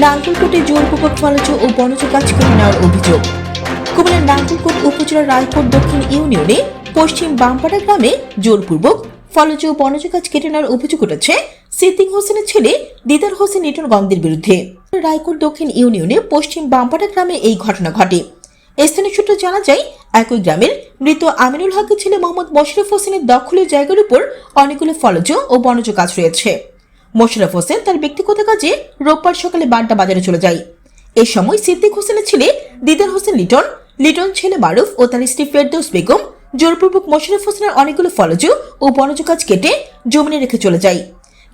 নাঙ্গলকোটে জোরপূর্বক ফলজ ও বনজ গাছ কেটে নেওয়ার অভিযোগ। কুমিল্লার নাঙ্গলকোট উপজেলার রায়পুর দক্ষিণ ইউনিয়নে পশ্চিম বামপাড়া গ্রামে জোরপূর্বক ফলজ ও বনজ গাছ কেটে নেওয়ার অভিযোগ উঠেছে সিদ্দিক হোসেনের ছেলে দিদার হোসেন লিটন গঙ্গের বিরুদ্ধে। রায়পুর দক্ষিণ ইউনিয়নে পশ্চিম বামপাড়া গ্রামে এই ঘটনা ঘটে। স্থানীয় সূত্রে জানা যায়, একই গ্রামের মৃত আমিনুল হকের ছেলে মোহাম্মদ মোশাররফ হোসেনের দখলের জায়গার উপর অনেকগুলো ফলজ ও বনজ গাছ রয়েছে। মোশাররফ হোসেন তার ব্যক্তিগত কাজে রোববার সকালে বাড্ডা বাজারে চলে যায়। এই সময় সিদ্দিক হোসেনের ছেলে দিদার হোসেন লিটন ছেলে মারুফ ও তার স্ত্রী ফেরদৌস বেগম জোরপূর্বক মোশাররফ হোসেনের অনেকগুলো ফলজ ও বনজ গাছ কেটে জমিনে রেখে চলে যায়।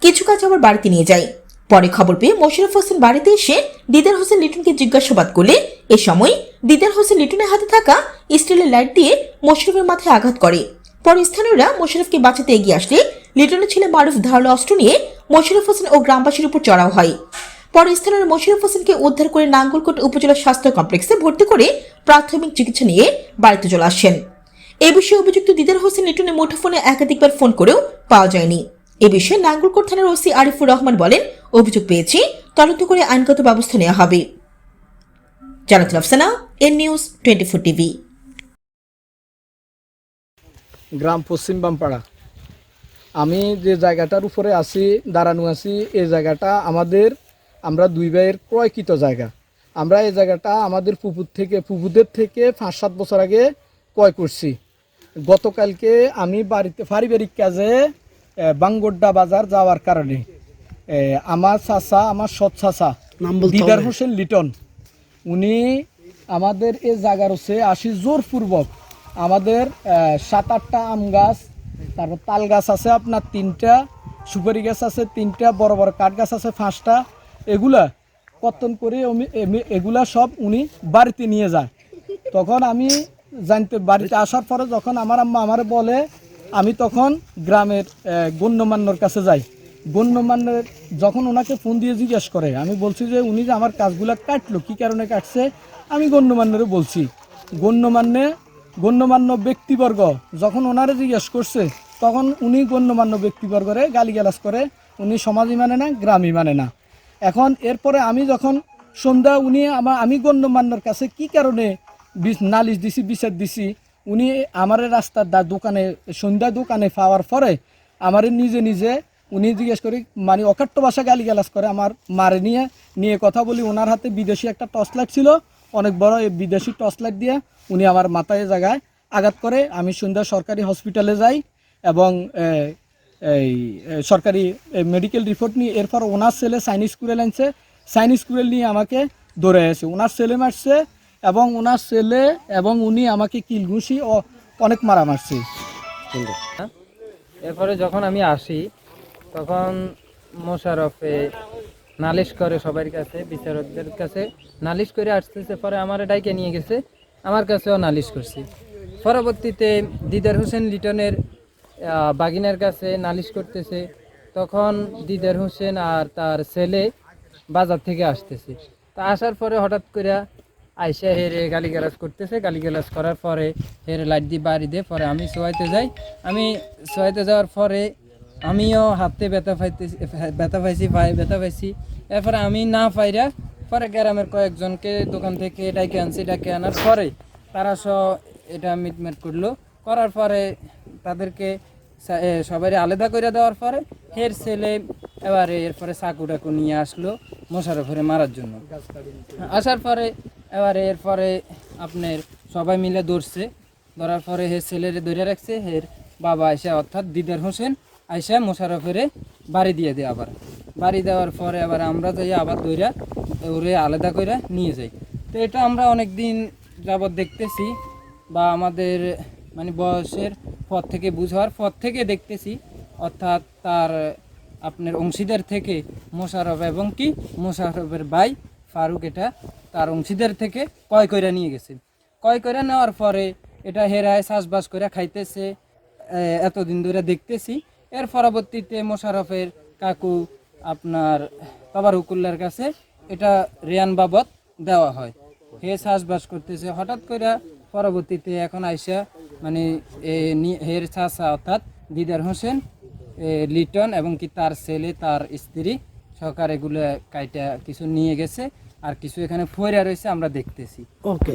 কিছু গাছ আবার বাড়িতে নিয়ে যায়। পরে খবর পেয়ে মোশাররফ হোসেন বাড়িতে এসে দিদার হোসেন লিটনকে জিজ্ঞাসাবাদ করলে এ সময় দিদার হোসেন লিটনের হাতে থাকা স্টিলের লাইট দিয়ে মোশাররফের মাথায় আঘাত করে। পরে স্থানীয়রা মোশাররফকে বাঁচাতে এগিয়ে আসলে লিটনের ছেলে মারুফ ধারালো অস্ত্র নিয়ে মোশাররফ হোসেন ও গ্রামবাসীর উপর চড়াও হয়। পরে স্থানীয় মোশাররফ হোসেনকে উদ্ধার করে নাঙ্গলকোট উপজেলা স্বাস্থ্য কমপ্লেক্সে ভর্তি করে প্রাথমিক চিকিৎসা নিয়ে বাড়িতে চলে আসেন। এ বিষয়ে অভিযুক্ত দিদার হোসেন লিটনের মুঠোফোনে একাধিকবার ফোন করেও পাওয়া যায়নি। এ বিষয়ে নাঙ্গলকোট থানার ওসি আরিফুর রহমান বলেন, অভিযোগ পেয়েছি, তদন্ত করে আইনগত ব্যবস্থা নেওয়া হবে। Jannatul Afsana, N News 24 TV. গ্রাম পশ্চিম বামপাড়া। আমি যে জায়গাটার উপরে দাঁড়ানো আছি, এই জায়গাটা আমরা দুই ভাইয়ের ক্রয়কৃত জায়গা। আমরা এই জায়গাটা আমাদের পুকুরদের থেকে 5-7 বছর আগে ক্রয় করছি। গতকালকে আমি বাড়িতে পারিবারিক কাজে বাঙ্গোড্ডা বাজার যাওয়ার কারণে আমার সৎ চাচা দিদার হোসেন লিটন, উনি আমাদের এই জায়গার হচ্ছে জোরপূর্বক আমাদের 7-8টা আম গাছ, তারপর তাল গাছ আছে আপনার 3টা, সুপারি গাছ আছে 3টা, বড় বড় কাঠ গাছ আছে 5টা, এগুলা কর্তন করে এগুলা সব উনি বাড়িতে নিয়ে যায়। তখন আমি বাড়িতে আসার পরে যখন আমার আম্মা আমারে বলে, আমি তখন গ্রামের গণ্যমান্যর কাছে যাই। গণ্যমান্যের যখন ওনাকে ফোন দিয়ে জিজ্ঞেস করে, আমি বলছি যে উনি যে আমার কাজগুলো কাটলো, কী কারণে কাটছে আমি গণ্যমান্যরে বলছি। গণ্যমান্য ব্যক্তিবর্গ যখন ওনারে জিজ্ঞেস করছে, তখন উনি গণ্যমান্য ব্যক্তিবর্গরে গালিগালাজ করে, উনি সমাজই মানে না, গ্রামই মানে না। এখন এরপরে আমি যখন সন্ধ্যা আমি গণ্যমান্যর কাছে কি কারণে নালিশ দিছি, বিচার দিছি, উনি আমার রাস্তার সন্ধ্যা দোকানে পাওয়ার পরে আমারে নিজে উনি জিজ্ঞেস করি, মানে অকাট্য ভাষা গালিগালাজ করে। আমার মারে নিয়ে কথা বলি, ওনার হাতে বিদেশি একটা টর্চ লাইট ছিল, অনেক বড় এই বিদেশি টর্চ লাইট দিয়ে উনি আমার মাথায় জায়গায় আঘাত করে। আমি সন্ধ্যা সরকারি হসপিটালে যাই এবং এই সরকারি মেডিকেল রিপোর্ট নিয়ে এরপর ওনার ছেলে চাইনিজ কুড়েল আনছে, চাইনিজ কুড়েল নিয়ে আমাকে ধরে আছে। ওনার ছেলে মারছে এবং উনি আমাকে কিলঘুষি ও অনেক মারা মারছে। এরপরে যখন আমি আসি, তখন মোশাররফে নালিশ করে সবার কাছে, বিচারকদের কাছে নালিশ করে আসতেছে। পরে আমার ডাইকে নিয়ে গেছে, আমার কাছেও নালিশ করছি। পরবর্তীতে দিদার হোসেন লিটনের বাগিনার কাছে নালিশ করতেছে। তখন দিদার হোসেন আর তার ছেলে বাজার থেকে আসতেছে। তা আসার পরে হঠাৎ করে আইসা হেরে গালিগালাজ করতেছে। গালিগালাজ করার পরে হেরে লাইট দিয়ে বাড়ি দিয়ে পরে আমি শোয়াইতে যাই। আমি শোয়াইতে যাওয়ার পরে আমিও হাতে ব্যথা পাইছি। এরপরে আমি না পাইরা পরে গ্রামের কয়েকজনকে দোকান থেকে ডাকে আনার পরে তারা এটা মিটমেট করার পরে তাদেরকে সবাই আলাদা করে দেওয়ার পরে হের ছেলে এরপরে চাকু নিয়ে আসলো মোশাররফের মারার জন্য। আসার পরে এরপরে আপনার সবাই মিলে ধরার পরে হের ছেলেরে ধরে রাখছে। হের বাবা আইসা, অর্থাৎ দিদার হোসেন আইসা মোশাররফের বাড়ি দিয়ে দেয়। বাড়ি দেওয়ার পরে আমরা যাই আবার ধইরা ওরে আলাদা করে নিয়ে যাই। তো এটা আমরা অনেক দিন যাবৎ দেখতেছি, বা আমাদের মানে বয়সের পর থেকে বুঝার পর থেকে দেখতেছি, অর্থাৎ তার আপনার অংশীদার থেকে মোশাররফ এবং মোশাররফের ভাই ফারুক এটা তার অংশীদার থেকে ক্রয় করে নিয়ে গেছে। ক্রয় করে নেওয়ার পরে এটা হেরায় চাষবাস করে খাইতেছে, এতদিন ধরে দেখতেছি। এর পরবর্তীতে মোশাররফের কাকু আপনার তবারুকুল্লার কাছে এটা রেয়ান বাবদ দেওয়া হয়। হে চাষবাস করতেছে, হঠাৎ করে পরবর্তীতে এখন আইসা মানে হের চাচা অর্থাৎ দিদার হোসেন লিটন এবং তার ছেলে তার স্ত্রী সরকার এগুলো কাইটা কিছু নিয়ে গেছে আর কিছু এখানে ফইরা রয়েছে আমরা দেখতেছি। ওকে